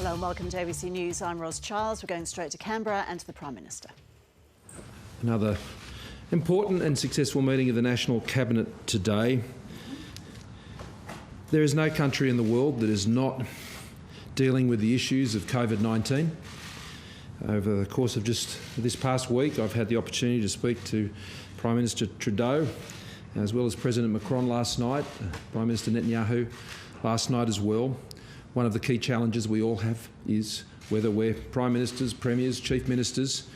Hello and welcome to ABC News. I'm Ros Childs. We're going straight to Canberra and to the Prime Minister. Another important and successful meeting of the National Cabinet today. There is no country in the world that is not dealing with the issues of COVID-19. Over the course of just this past week, I've had the opportunity to speak to Prime Minister Trudeau, as well as President Macron last night, Prime Minister Netanyahu last night as well. One of the key challenges we all have is whether we're Prime Ministers, Premiers, Chief Ministers,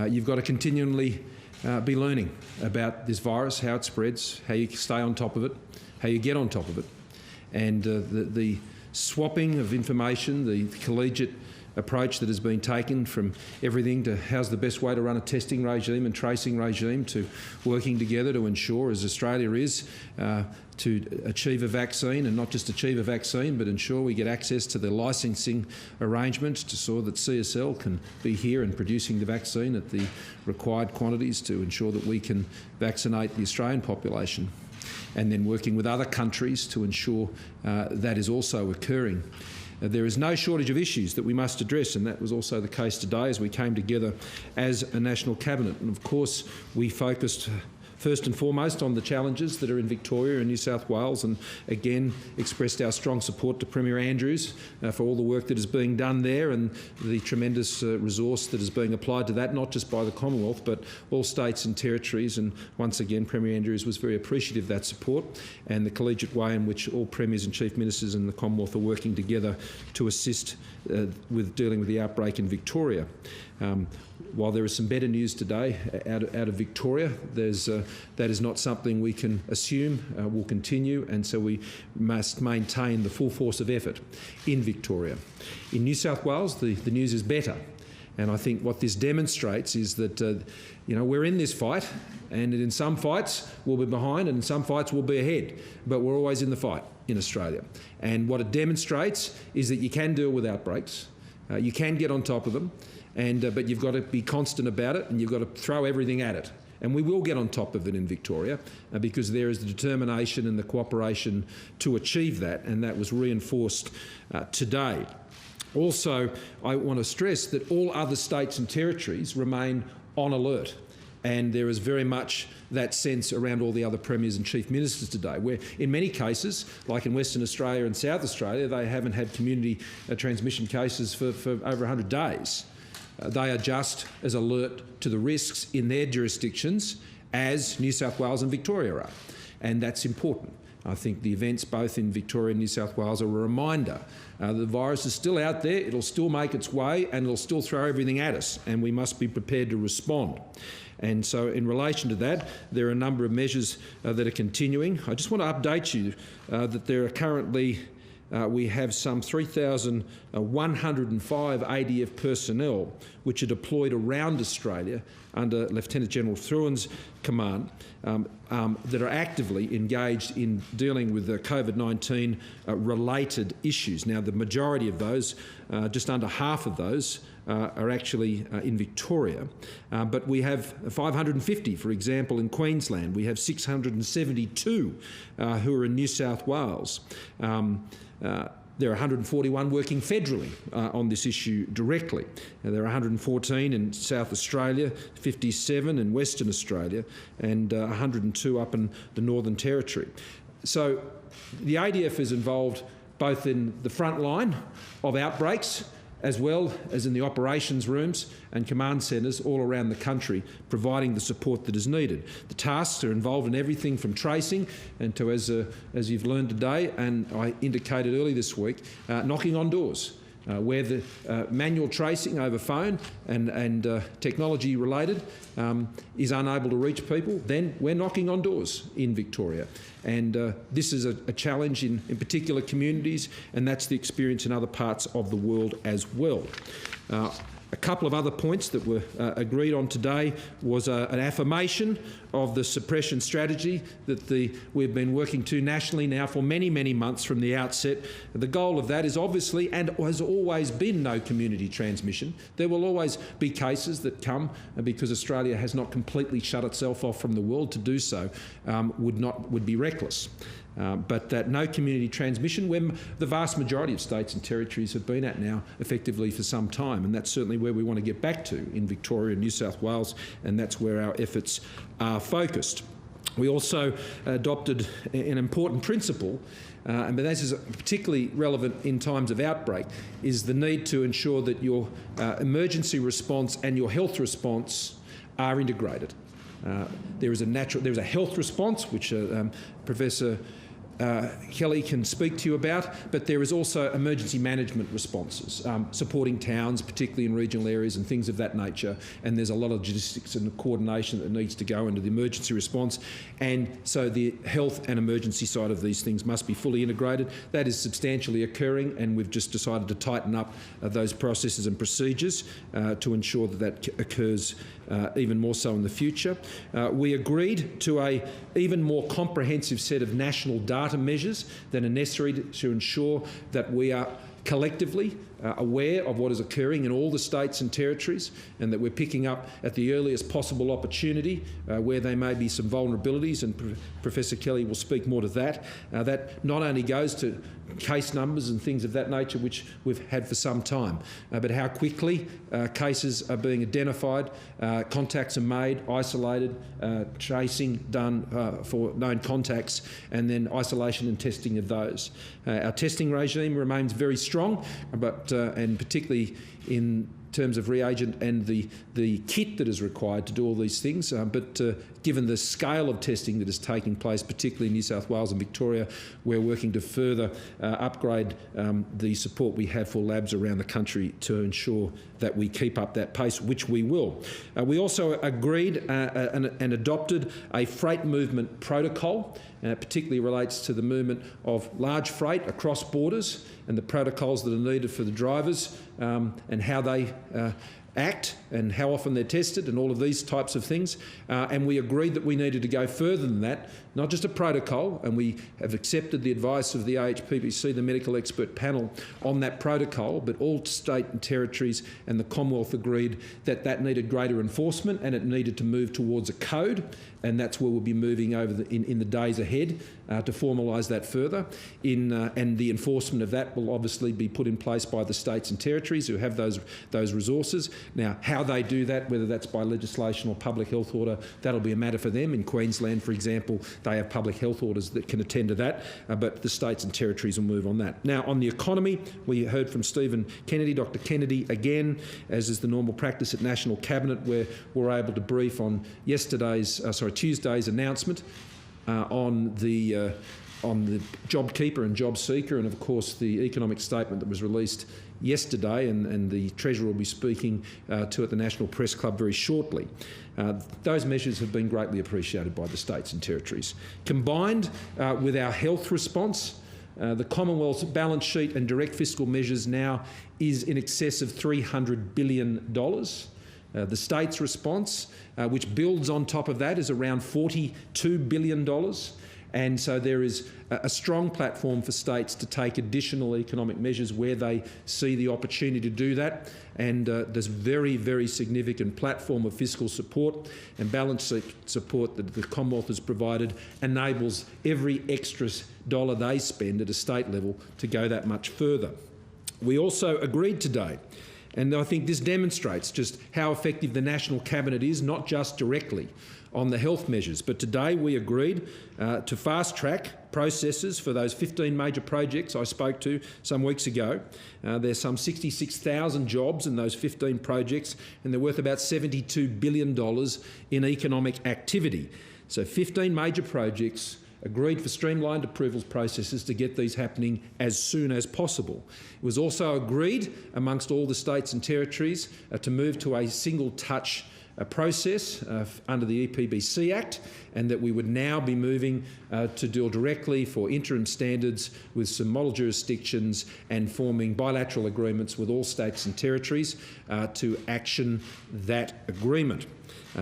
you've got to continually be learning about this virus, how it spreads, how you stay on top of it, how you get on top of it. And the swapping of information, the collegiate approach that has been taken from everything to how's the best way to run a testing regime and tracing regime to working together to ensure, as Australia is, to achieve a vaccine, and not just achieve a vaccine but ensure we get access to the licensing arrangements to ensure that CSL can be here and producing the vaccine at the required quantities to ensure that we can vaccinate the Australian population, and then working with other countries to ensure that is also occurring. There is no shortage of issues that we must address, and that was also the case today as we came together as a National Cabinet. And of course, we focused first and foremost on the challenges that are in Victoria and New South Wales, and again expressed our strong support to Premier Andrews for all the work that is being done there and the tremendous resource that is being applied to that, not just by the Commonwealth but all states and territories. And once again, Premier Andrews was very appreciative of that support and the collegiate way in which all Premiers and Chief Ministers in the Commonwealth are working together to assist with dealing with the outbreak in Victoria. While there is some better news today out of Victoria, that is not something we can assume will continue, and so we must maintain the full force of effort in Victoria. In New South Wales, the news is better, and I think what this demonstrates is that we're in this fight, and in some fights we'll be behind and in some fights we'll be ahead, but we're always in the fight in Australia. And what it demonstrates is that you can deal with outbreaks, you can get on top of them, but you've got to be constant about it and you've got to throw everything at it. And we will get on top of it in Victoria because there is the determination and the cooperation to achieve that, and that was reinforced today. Also, I want to stress that all other states and territories remain on alert. And there is very much that sense around all the other Premiers and Chief Ministers today, where in many cases, like in Western Australia and South Australia, they haven't had community transmission cases for over 100 days. They are just as alert to the risks in their jurisdictions as New South Wales and Victoria are, and that's important. I think the events both in Victoria and New South Wales are a reminder. The virus is still out there, it'll still make its way and it'll still throw everything at us, and we must be prepared to respond. And so in relation to that, there are a number of measures that are continuing. I just want to update you that there are currently we have some 3,105 ADF personnel which are deployed around Australia under Lieutenant General Thruin's command that are actively engaged in dealing with the COVID-19 related issues. Now, the majority of those, just under half of those, are actually in Victoria, but we have 550, for example, in Queensland. We have 672 who are in New South Wales. There are 141 working federally on this issue directly. There are 114 in South Australia, 57 in Western Australia, and 102 up in the Northern Territory. So the ADF is involved both in the front line of outbreaks as well as in the operations rooms and command centres all around the country, providing the support that is needed. The tasks are involved in everything from tracing and to, as you've learned today, and I indicated early this week, knocking on doors. Where the manual tracing over phone and technology related is unable to reach people, then we're knocking on doors in Victoria. And this is a challenge in particular communities, and that's the experience in other parts of the world as well. A couple of other points that were agreed on today was an affirmation of the suppression strategy that we've been working to nationally now for many, many months from the outset. The goal of that is obviously, and has always been, no community transmission. There will always be cases that come because Australia has not completely shut itself off from the world. To do so would be reckless. but that no community transmission, where the vast majority of states and territories have been at now effectively for some time, and that's certainly where we want to get back to in Victoria and New South Wales, and that's where our efforts are focused. We also adopted an important principle, but this is particularly relevant in times of outbreak, is the need to ensure that your emergency response and your health response are integrated. There is a health response, which Professor Kelly can speak to you about, but there is also emergency management responses, supporting towns, particularly in regional areas and things of that nature, and there's a lot of logistics and coordination that needs to go into the emergency response, and so the health and emergency side of these things must be fully integrated. That is substantially occurring, and we've just decided to tighten up those processes and procedures to ensure that occurs even more so in the future. We agreed to an even more comprehensive set of national data measures that are necessary to ensure that we are collectively aware of what is occurring in all the states and territories, and that we're picking up at the earliest possible opportunity where there may be some vulnerabilities, and Professor Kelly will speak more to that. That not only goes to case numbers and things of that nature, which we've had for some time, but how quickly cases are being identified, contacts are made, isolated, tracing done for known contacts, and then isolation and testing of those. Our testing regime remains very strong, but and particularly in terms of reagent and the kit that is required to do all these things. But given the scale of testing that is taking place, particularly in New South Wales and Victoria, we're working to further upgrade the support we have for labs around the country to ensure that we keep up that pace, which we will. We also agreed and adopted a freight movement protocol, and it particularly relates to the movement of large freight across borders and the protocols that are needed for the drivers and how they act and how often they're tested and all of these types of things. And we agreed that we needed to go further than that, not just a protocol, and we have accepted the advice of the AHPPC, the medical expert panel, on that protocol, but all state and territories and the Commonwealth agreed that that needed greater enforcement and it needed to move towards a code, and that's where we'll be moving over in the days ahead to formalise that further. And the enforcement of that will obviously be put in place by the states and territories who have those resources. Now, how they do that, whether that's by legislation or public health order, that'll be a matter for them. In Queensland, for example, they have public health orders that can attend to that, but the states and territories will move on that. Now, on the economy, we heard from Stephen Kennedy, Dr Kennedy, again, as is the normal practice at National Cabinet, where we're able to brief on Tuesday's announcement on the JobKeeper and JobSeeker, and of course the economic statement that was released yesterday, and the Treasurer will be speaking to at the National Press Club very shortly. Those measures have been greatly appreciated by the states and territories. Combined with our health response, the Commonwealth's balance sheet and direct fiscal measures now is in excess of $300 billion. The state's response, which builds on top of that, is around $42 billion. And so there is a strong platform for states to take additional economic measures where they see the opportunity to do that. And there's very, very significant platform of fiscal support and balance sheet support that the Commonwealth has provided enables every extra dollar they spend at a state level to go that much further. We also agreed today, and I think this demonstrates just how effective the National Cabinet is, not just directly on the health measures, but today we agreed to fast-track processes for those 15 major projects I spoke to some weeks ago. There's some 66,000 jobs in those 15 projects, and they're worth about $72 billion in economic activity. So 15 major projects agreed for streamlined approvals processes to get these happening as soon as possible. It was also agreed amongst all the states and territories to move to a single-touch process under the EPBC Act, and that we would now be moving to deal directly for interim standards with some model jurisdictions and forming bilateral agreements with all states and territories to action that agreement.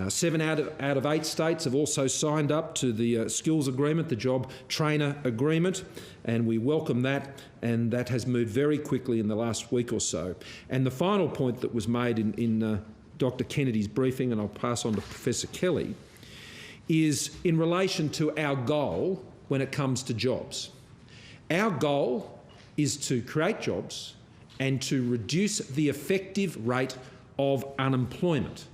7 out of 8 states have also signed up to the skills agreement, the job trainer agreement, and we welcome that, and that has moved very quickly in the last week or so. And the final point that was made in Dr Kennedy's briefing, and I'll pass on to Professor Kelly, is in relation to our goal when it comes to jobs. Our goal is to create jobs and to reduce the effective rate of unemployment.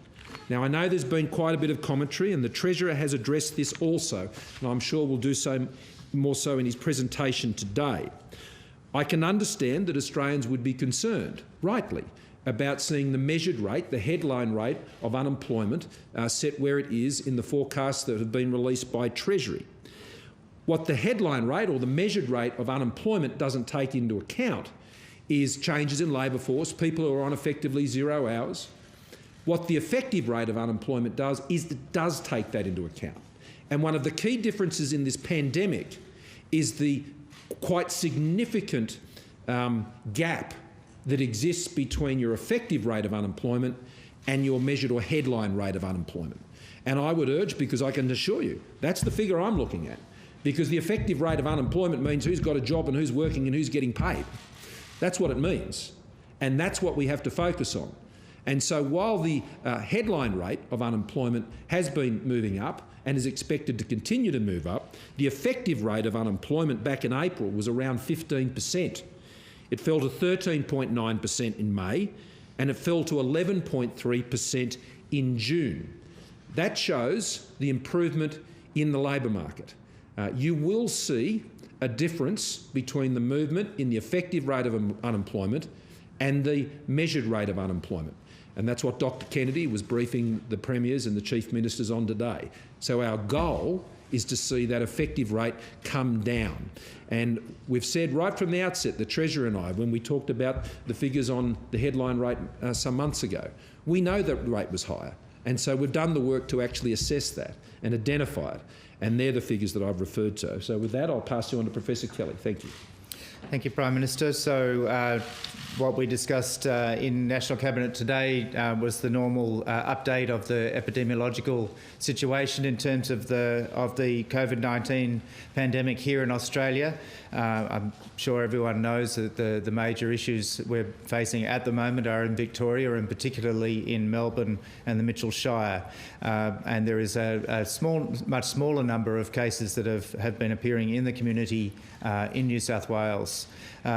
Now, I know there's been quite a bit of commentary, and the Treasurer has addressed this also, and I'm sure will do so more so in his presentation today. I can understand that Australians would be concerned, rightly, about seeing the measured rate, the headline rate of unemployment set where it is in the forecasts that have been released by Treasury. What the headline rate or the measured rate of unemployment doesn't take into account is changes in labour force, people who are on effectively 0 hours. What the effective rate of unemployment does is it does take that into account. And one of the key differences in this pandemic is the quite significant gap that exists between your effective rate of unemployment and your measured or headline rate of unemployment. And I would urge, because I can assure you, that's the figure I'm looking at, because the effective rate of unemployment means who's got a job and who's working and who's getting paid. That's what it means. And that's what we have to focus on. And so while the headline rate of unemployment has been moving up and is expected to continue to move up, the effective rate of unemployment back in April was around 15%. It fell to 13.9% in May, and it fell to 11.3% in June. That shows the improvement in the labour market. You will see a difference between the movement in the effective rate of unemployment and the measured rate of unemployment. And that's what Dr Kennedy was briefing the premiers and the chief ministers on today. So our goal is to see that effective rate come down. And we've said right from the outset, the Treasurer and I, when we talked about the figures on the headline rate some months ago, we know that rate was higher. And so we've done the work to actually assess that and identify it. And they're the figures that I've referred to. So with that, I'll pass you on to Professor Kelly. Thank you. Thank you, Prime Minister. So what we discussed in National Cabinet today was the normal update of the epidemiological situation in terms of the COVID-19 pandemic here in Australia. I'm sure everyone knows that the major issues we're facing at the moment are in Victoria, and particularly in Melbourne and the Mitchell Shire. And there is a much smaller number of cases that have been appearing in the community in New South Wales.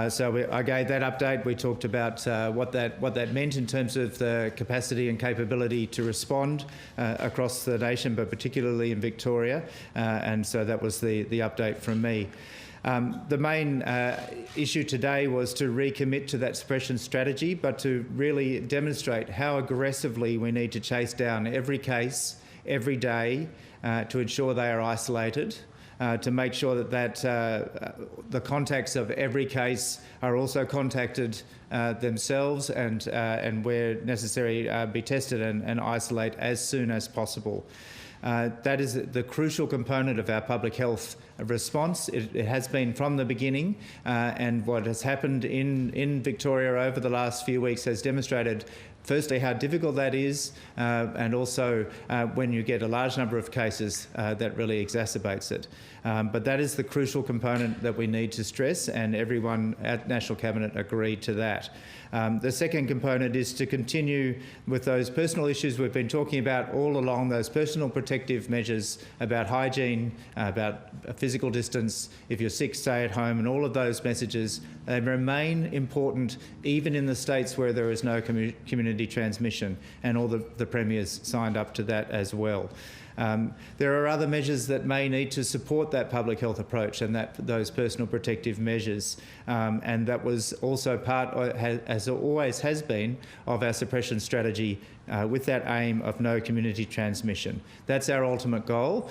So I gave that update. We talked about what that meant in terms of the capacity and capability to respond across the nation, but particularly in Victoria. And so that was the update from me. The main issue today was to recommit to that suppression strategy, but to really demonstrate how aggressively we need to chase down every case, every day, to ensure they are isolated. To make sure that the contacts of every case are also contacted themselves and where necessary be tested and isolate as soon as possible. That is the crucial component of our public health response. It has been from the beginning, and what has happened in Victoria over the last few weeks has demonstrated firstly how difficult that is, and also when you get a large number of cases, that really exacerbates it. But that is the crucial component that we need to stress, and everyone at National Cabinet agreed to that. The second component is to continue with those personal issues we've been talking about all along, those personal protective measures about hygiene, about physical distance, if you're sick, stay at home, and all of those messages, they remain important even in the states where there is no community transmission, and all the premiers signed up to that as well. There are other measures that may need to support that public health approach and those personal protective measures, and that was also part, as it always has been, of our suppression strategy with that aim of no community transmission. That's our ultimate goal.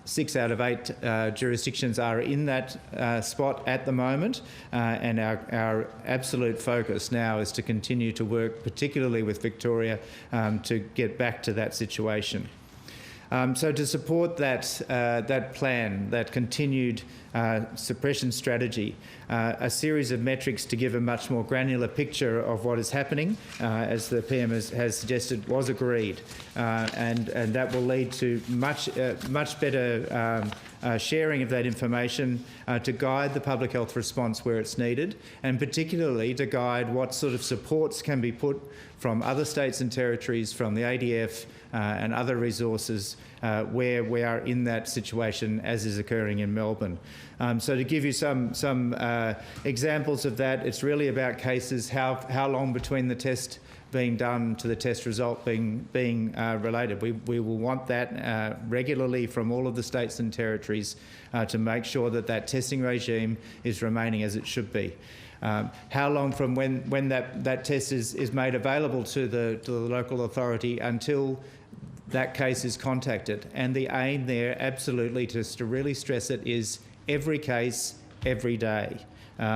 6 out of 8 jurisdictions are in that spot at the moment, and our absolute focus now is to continue to work, particularly with Victoria, to get back to that situation. So to support that plan, that continued suppression strategy, a series of metrics to give a much more granular picture of what is happening, as the PM has suggested, was agreed, and that will lead to much better sharing of that information to guide the public health response where it's needed, and particularly to guide what sort of supports can be put from other states and territories, from the ADF and other resources where we are in that situation as is occurring in Melbourne. So to give you some examples of that, it's really about cases, how long between the test being done to the test result being related. We will want that regularly from all of the states and territories to make sure that testing regime is remaining as it should be. How long from when that test is made available to the local authority until that case is contacted. And the aim there, absolutely, just to really stress it, is every case, every day.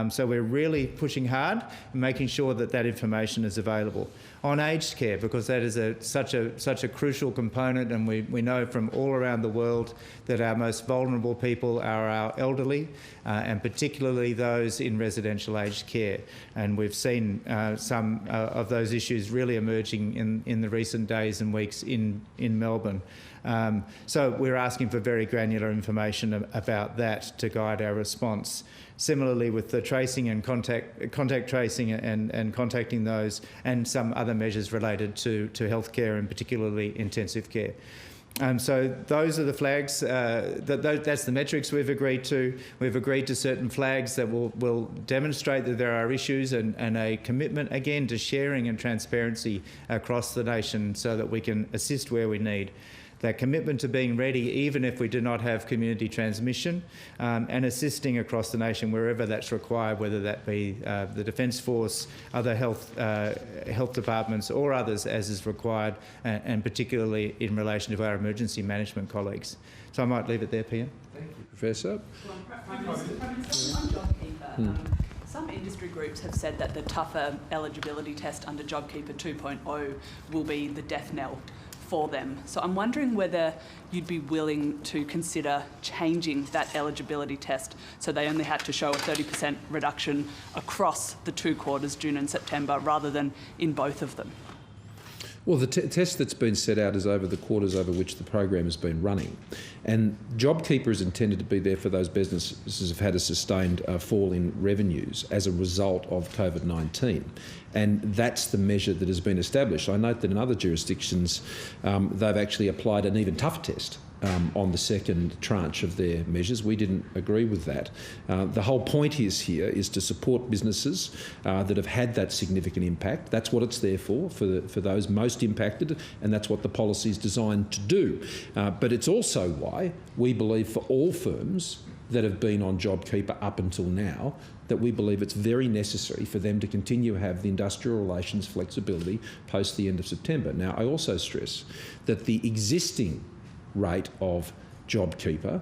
So we're really pushing hard and making sure that information is available. On aged care, because that is such a crucial component, and we know from all around the world that our most vulnerable people are our elderly, and particularly those in residential aged care. And we've seen some of those issues really emerging in the recent days and weeks in Melbourne. So we're asking for very granular information about that to guide our response. Similarly with the tracing and contact tracing and contacting those, and some other measures related to healthcare and particularly intensive care. So those are the flags, that's the metrics we've agreed to. We've agreed to certain flags that will demonstrate that there are issues, and a commitment again to sharing and transparency across the nation so that we can assist where we need. That commitment to being ready even if we do not have community transmission, and assisting across the nation wherever that's required, whether that be the Defence Force, other health departments or others as is required, and particularly in relation to our emergency management colleagues. So I might leave it there, Pia. Thank you, Professor. Prime Minister, on JobKeeper, some industry groups have said that the tougher eligibility test under JobKeeper 2.0 will be the death knell for them. So I'm wondering whether you'd be willing to consider changing that eligibility test so they only had to show a 30% reduction across the 2 quarters, June and September, rather than in both of them. Well, the test that's been set out is over the quarters over which the program has been running. And JobKeeper is intended to be there for those businesses who've had a sustained fall in revenues as a result of COVID-19. And that's the measure that has been established. I note that in other jurisdictions, they've actually applied an even tougher test on the second tranche of their measures. We didn't agree with that. The whole point here is to support businesses that have had that significant impact. That's what it's there for those most impacted, and that's what the policy is designed to do. But it's also why we believe for all firms that have been on JobKeeper up until now, that we believe it's very necessary for them to continue to have the industrial relations flexibility post the end of September. Now, I also stress that the existing rate of JobKeeper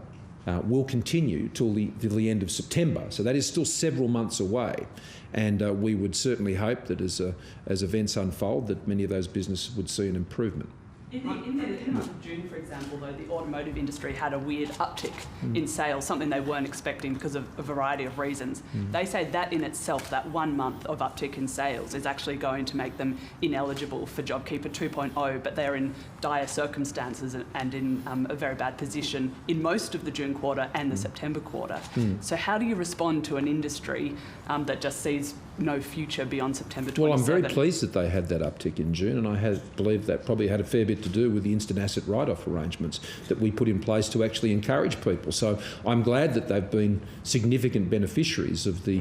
will continue till the end of September. So that is still several months away. And we would certainly hope that as events unfold, that many of those businesses would see an improvement. In the month of June, for example, though, the automotive industry had a weird uptick in sales, something they weren't expecting because of a variety of reasons. They say that in itself, that 1 month of uptick in sales, is actually going to make them ineligible for JobKeeper 2.0, but they're in dire circumstances and in a very bad position in most of the June quarter and the September quarter. So how do you respond to an industry that just sees no future beyond September 27? Well, I'm very pleased that they had that uptick in June, and I believe that probably had a fair bit to do with the instant asset write-off arrangements that we put in place to actually encourage people. So I'm glad that they've been significant beneficiaries of the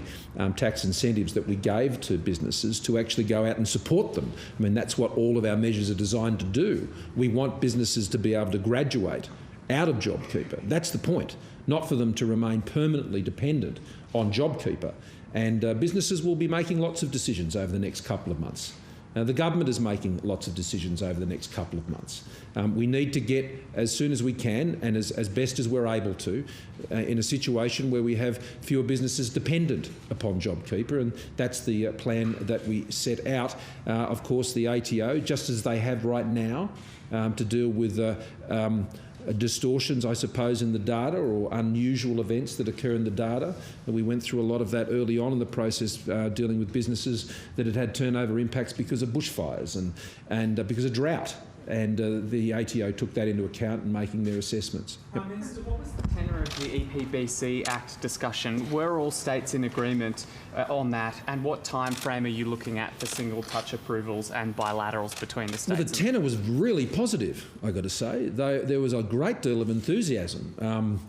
tax incentives that we gave to businesses to actually go out and support them. I mean, that's what all of our measures are designed to do. We want businesses to be able to graduate out of JobKeeper. That's the point, not for them to remain permanently dependent on JobKeeper. And businesses will be making lots of decisions over the next couple of months. The government is making lots of decisions over the next couple of months. We need to get, as soon as we can and as best as we're able to, in a situation where we have fewer businesses dependent upon JobKeeper, and that's the plan that we set out. Of course, the ATO, just as they have right now, to deal with distortions, I suppose, in the data or unusual events that occur in the data. And we went through a lot of that early on in the process, dealing with businesses that had turnover impacts because of bushfires and because of drought. And the ATO took that into account in making their assessments. Prime Minister, what was the tenor of the EPBC Act discussion? Were all states in agreement on that? And what time frame are you looking at for single-touch approvals and bilaterals between the states? Well, the tenor was really positive, I've got to say. There was a great deal of enthusiasm.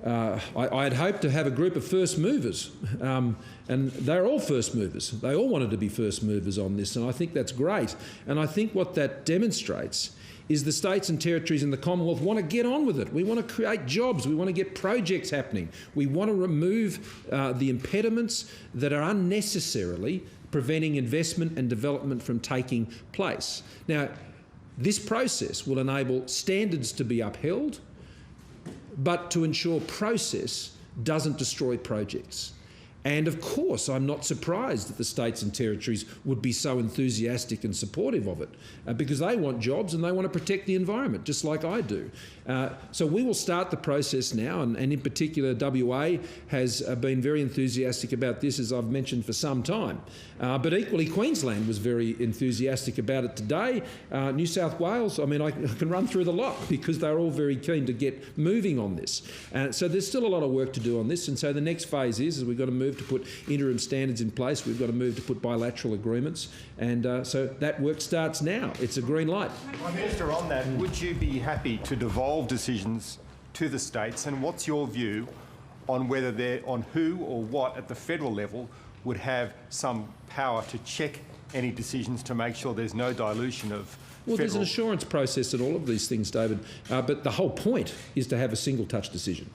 I had hoped to have a group of first movers, and they're all first movers. They all wanted to be first movers on this, and I think that's great. And I think what that demonstrates is the states and territories in the Commonwealth want to get on with it. We want to create jobs. We want to get projects happening. We want to remove the impediments that are unnecessarily preventing investment and development from taking place. Now, this process will enable standards to be upheld, but to ensure process doesn't destroy projects. And of course, I'm not surprised that the states and territories would be so enthusiastic and supportive of it because they want jobs and they want to protect the environment, just like I do. So we will start the process now, and in particular, WA has been very enthusiastic about this, as I've mentioned, for some time. But equally, Queensland was very enthusiastic about it today. New South Wales, I mean, I can run through the lot because they're all very keen to get moving on this. So there's still a lot of work to do on this, and so the next phase is we've got to move to put interim standards in place. We've got to move to put bilateral agreements, and so that work starts now. It's a green light. Prime Minister, on that, would you be happy to devolve decisions to the states, and what's your view on whether on who or what at the federal level would have some power to check any decisions to make sure there's no dilution of Well, there's an assurance process in all of these things, David, but the whole point is to have a single-touch decision.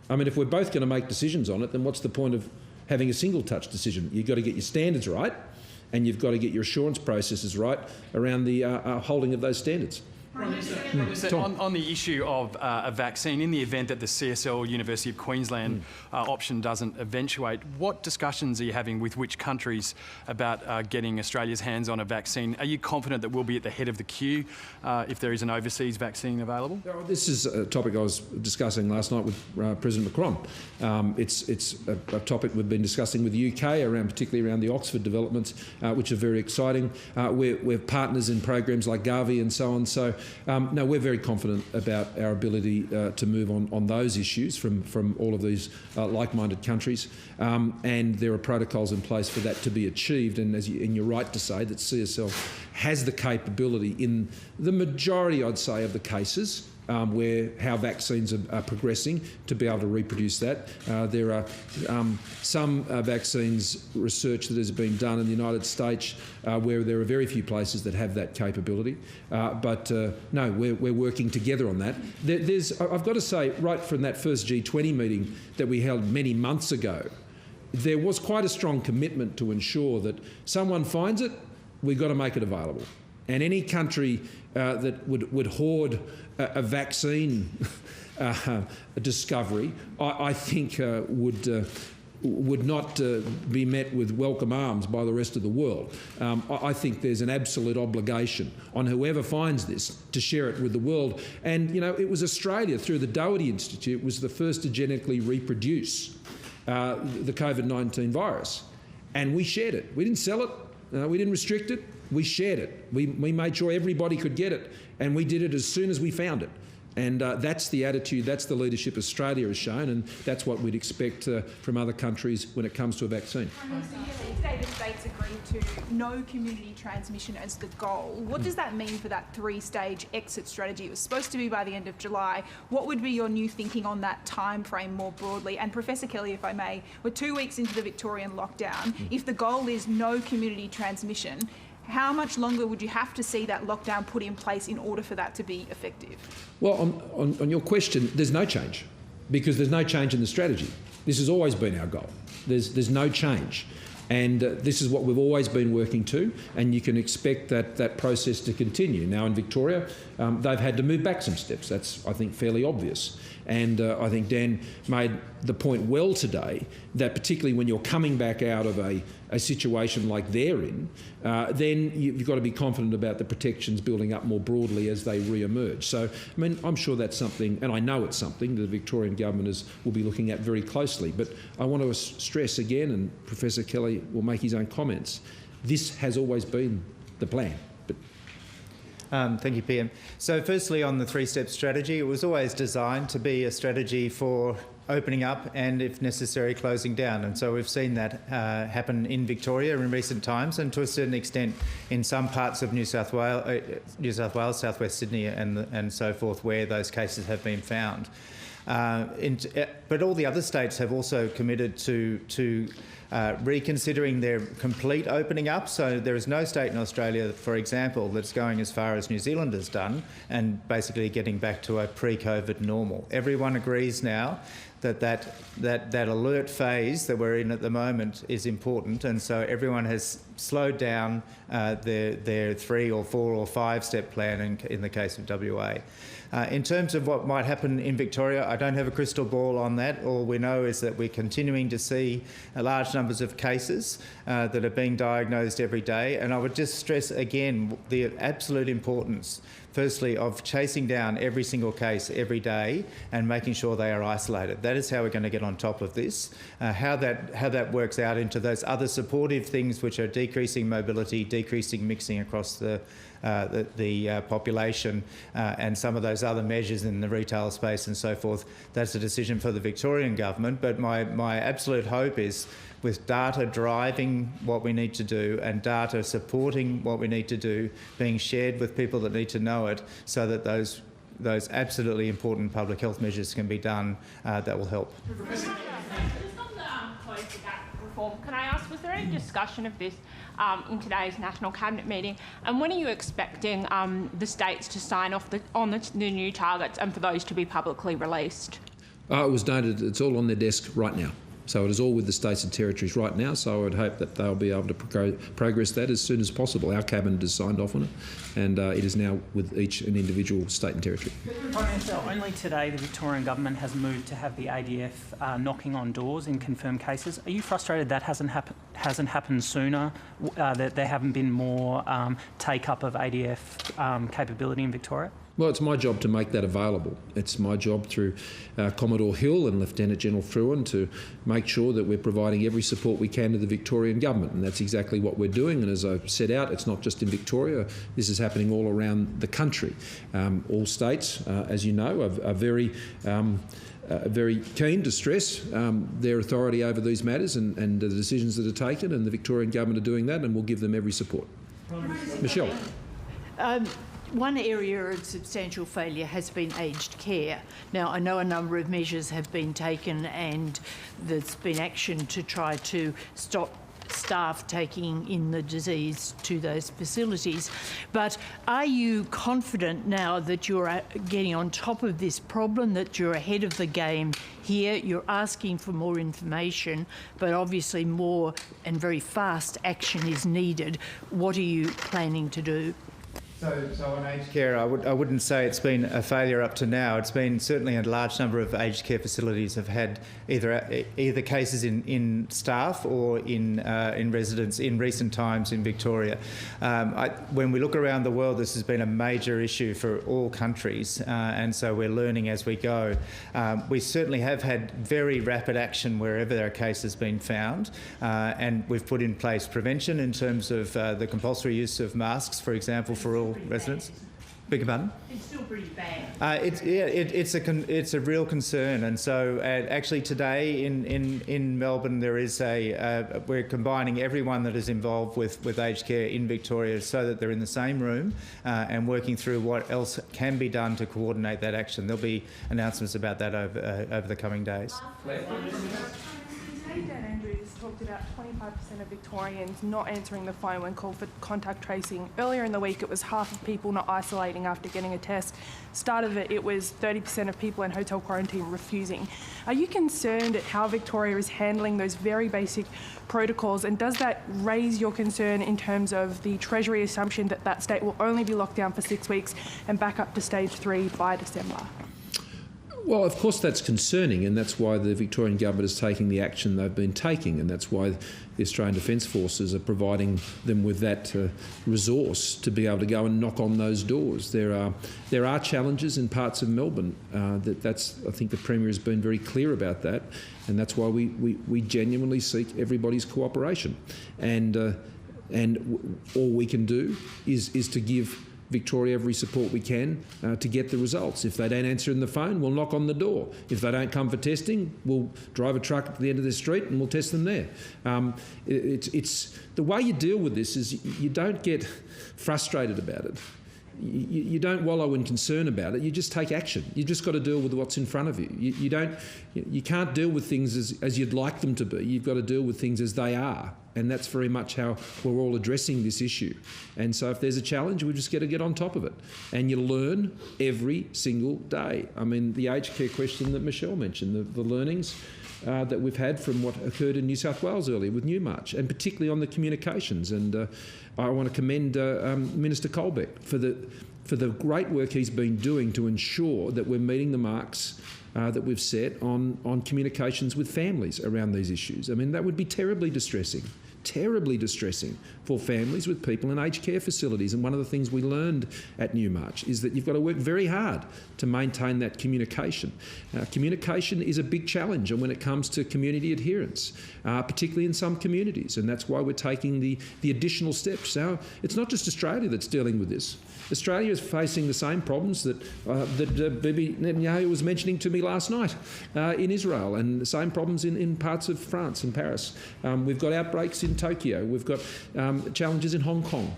I mean, if we're both going to make decisions on it, then what's the point of having a single-touch decision? You've got to get your standards right, and you've got to get your assurance processes right around the holding of those standards. On the issue of a vaccine, in the event that the CSL University of Queensland option doesn't eventuate, what discussions are you having with which countries about getting Australia's hands on a vaccine? Are you confident that we'll be at the head of the queue if there is an overseas vaccine available? This is a topic I was discussing last night with President Macron. It's a topic we've been discussing with the UK, particularly around the Oxford developments, which are very exciting. We're partners in programs like Gavi and so on. So, no, we're very confident about our ability to move on those issues from all of these like-minded countries, and there are protocols in place for that to be achieved. And you're right to say that CSL has the capability in the majority, I'd say, of the cases how vaccines are progressing to be able to reproduce that. There are some vaccines research that has been done in the United States where there are very few places that have that capability. But no, we're working together on that. I've got to say, right from that first G20 meeting that we held many months ago, there was quite a strong commitment to ensure that someone finds it, we've got to make it available. And any country that would hoard a vaccine discovery, I think would not be met with welcome arms by the rest of the world. I think there's an absolute obligation on whoever finds this to share it with the world. And, you know, it was Australia, through the Doherty Institute, was the first to genetically reproduce the COVID-19 virus. And we shared it. We didn't sell it. We didn't restrict it. We shared it. We made sure everybody could get it, and we did it as soon as we found it. And that's the attitude, that's the leadership Australia has shown, and that's what we'd expect from other countries when it comes to a vaccine. Today the states agreed to no community transmission as the goal. What does that mean for that three-stage exit strategy? It was supposed to be by the end of July. What would be your new thinking on that time frame more broadly? And Professor Kelly, if I may, we're 2 weeks into the Victorian lockdown. If the goal is no community transmission, how much longer would you have to see that lockdown put in place in order for that to be effective? Well, on your question, there's no change, because there's no change in the strategy. This has always been our goal. There's no change. And this is what we've always been working to, and you can expect that process to continue. Now in Victoria, they've had to move back some steps. That's, I think, fairly obvious. And I think Dan made the point well today that particularly when you're coming back out of a situation like they're in, then you've got to be confident about the protections building up more broadly as they re-emerge. So, I mean, I'm sure that's something, and I know it's something the Victorian government will be looking at very closely. But I want to stress again, and Professor Kelly will make his own comments, this has always been the plan. Thank you, PM. So firstly, on the three-step strategy, it was always designed to be a strategy for opening up and, if necessary, closing down. And so we've seen that happen in Victoria in recent times, and to a certain extent in some parts of New South Wales, South West Sydney and so forth, where those cases have been found. But all the other states have also committed to reconsidering their complete opening up. So there is no state in Australia, for example, that's going as far as New Zealand has done and basically getting back to a pre-COVID normal. Everyone agrees now that alert phase that we're in at the moment is important, and so everyone has slowed down their 3 or 4 or 5 step plan in the case of WA. In terms of what might happen in Victoria, I don't have a crystal ball on that. All we know is that we're continuing to see large numbers of cases that are being diagnosed every day, and I would just stress again the absolute importance, firstly, of chasing down every single case every day and making sure they are isolated. That is how we're going to get on top of this. How that works out into those other supportive things, which are decreasing mobility, decreasing mixing across the population, and some of those other measures in the retail space and so forth, that's a decision for the Victorian government. But my absolute hope is, with data driving what we need to do and data supporting what we need to do, being shared with people that need to know it, so that those absolutely important public health measures can be done, that will help. Just on the close to that reform, can I ask, was there any discussion of this in today's National Cabinet meeting? And when are you expecting the states to sign off on the new targets and for those to be publicly released? It was noted it's all on their desk right now. So it is all with the states and territories right now, so I would hope that they'll be able to progress that as soon as possible. Our Cabinet has signed off on it, and it is now with each and individual state and territory. Prime Minister, only today the Victorian Government has moved to have the ADF knocking on doors in confirmed cases. Are you frustrated that hasn't happened sooner, that there haven't been more take-up of ADF capability in Victoria? Well, it's my job to make that available. It's my job through Commodore Hill and Lieutenant General Fruin to make sure that we're providing every support we can to the Victorian Government, and that's exactly what we're doing. And as I set out, it's not just in Victoria, this is happening all around the country. All states, as you know, are very keen to stress their authority over these matters and the decisions that are taken, and the Victorian Government are doing that, and we'll give them every support. Michelle. One area of substantial failure has been aged care. Now, I know a number of measures have been taken and there's been action to try to stop staff taking in the disease to those facilities. But are you confident now that you're getting on top of this problem, that you're ahead of the game here? You're asking for more information, but obviously more and very fast action is needed. What are you planning to do? So on aged care, I wouldn't say it's been a failure up to now. It's been certainly a large number of aged care facilities have had either cases in staff or in residents in recent times in Victoria. When we look around the world, this has been a major issue for all countries, and so we're learning as we go. We certainly have had very rapid action wherever a case has been found, and we've put in place prevention in terms of the compulsory use of masks, for example, for all residents. Beg your pardon? It's still pretty bad. It's a real concern, and so actually today in Melbourne there is we're combining everyone that is involved with aged care in Victoria so that they're in the same room and working through what else can be done to coordinate that action. There'll be announcements about that over the coming days. Dan Andrews talked about 25% of Victorians not answering the phone when called for contact tracing. Earlier in the week, it was half of people not isolating after getting a test. Start of it was 30% of people in hotel quarantine refusing. Are you concerned at how Victoria is handling those very basic protocols, and does that raise your concern in terms of the Treasury assumption that that state will only be locked down for 6 weeks and back up to stage 3 by December? Well, of course that's concerning, and that's why the Victorian Government is taking the action they've been taking, and that's why the Australian Defence Forces are providing them with that resource to be able to go and knock on those doors. There are challenges in parts of Melbourne. I think the Premier has been very clear about that, and that's why we genuinely seek everybody's cooperation. And all we can do is to give Victoria every support we can to get the results. If they don't answer in the phone, we'll knock on the door. If they don't come for testing, we'll drive a truck to the end of the street and we'll test them there. It's the way you deal with this is you don't get frustrated about it. You don't wallow in concern about it. You just take action. You just got to deal with what's in front of you. You can't deal with things as you'd like them to be. You've got to deal with things as they are, and that's very much how we're all addressing this issue. And so, if there's a challenge, we just got to get on top of it. And you learn every single day. I mean, the aged care question that Michelle mentioned, the learnings that we've had from what occurred in New South Wales earlier with Newmarch, and particularly on the communications. And I want to commend Minister Colbeck for the great work he's been doing to ensure that we're meeting the marks that we've set on communications with families around these issues. I mean, that would be terribly distressing for families with people in aged care facilities. And one of the things we learned at Newmarch is that you've got to work very hard to maintain that communication. Communication is a big challenge, and when it comes to community adherence, particularly in some communities, and that's why we're taking the additional steps. Now, it's not just Australia that's dealing with this. Australia is facing the same problems that Bibi Netanyahu was mentioning to me last night in Israel, and the same problems in parts of France and Paris. We've got outbreaks in Tokyo. We've got challenges in Hong Kong.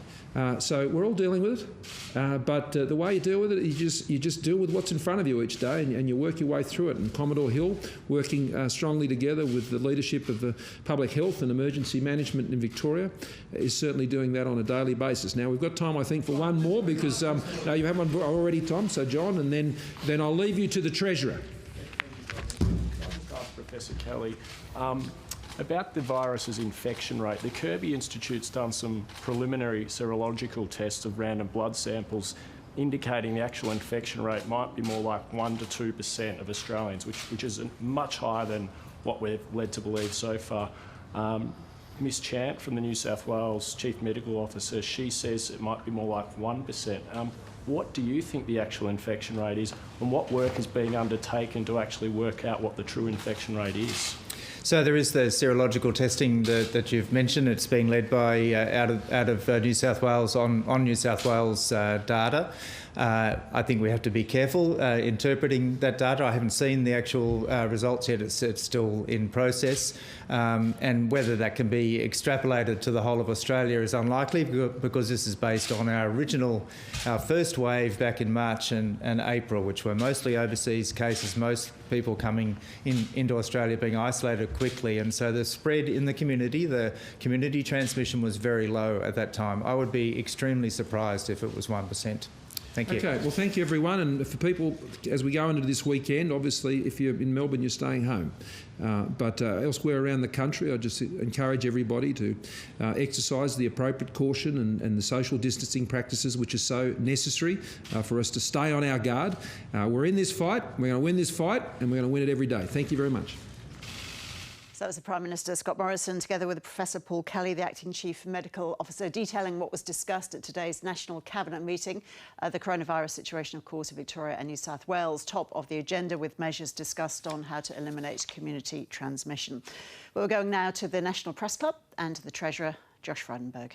So we're all dealing with it, but the way you deal with it, you just deal with what's in front of you each day, and you work your way through it. And Commodore Hill, working strongly together with the leadership of the Public Health and Emergency Management in Victoria, is certainly doing that on a daily basis. Now, we've got time, I think, for one more, because no, you haven't already, Tom, so John, and then I'll leave you to the Treasurer. Professor Kelly. About the virus's infection rate, the Kirby Institute's done some preliminary serological tests of random blood samples indicating the actual infection rate might be more like 1 to 2% of Australians, which is much higher than what we're led to believe so far. Ms Chant from the New South Wales Chief Medical Officer, she says it might be more like 1%. What do you think the actual infection rate is, and what work is being undertaken to actually work out what the true infection rate is? So there is the serological testing that you've mentioned. It's being led by out of New South Wales on New South Wales data. I think we have to be careful interpreting that data. I haven't seen the actual results yet. It's still in process. And whether that can be extrapolated to the whole of Australia is unlikely, because this is based on our first wave back in March and April, which were mostly overseas cases, most people coming into Australia being isolated quickly. And so the spread in the community transmission was very low at that time. I would be extremely surprised if it was 1%. Thank you. Okay, well, thank you, everyone. And for people, as we go into this weekend, obviously, if you're in Melbourne, you're staying home. But elsewhere around the country, I just encourage everybody to exercise the appropriate caution and the social distancing practices, which are so necessary for us to stay on our guard. We're in this fight. We're going to win this fight, and we're going to win it every day. Thank you very much. So that was the Prime Minister, Scott Morrison, together with Professor Paul Kelly, the Acting Chief Medical Officer, detailing what was discussed at today's National Cabinet meeting. The coronavirus situation, of course, in Victoria and New South Wales, top of the agenda, with measures discussed on how to eliminate community transmission. We're going now to the National Press Club and to the Treasurer, Josh Frydenberg.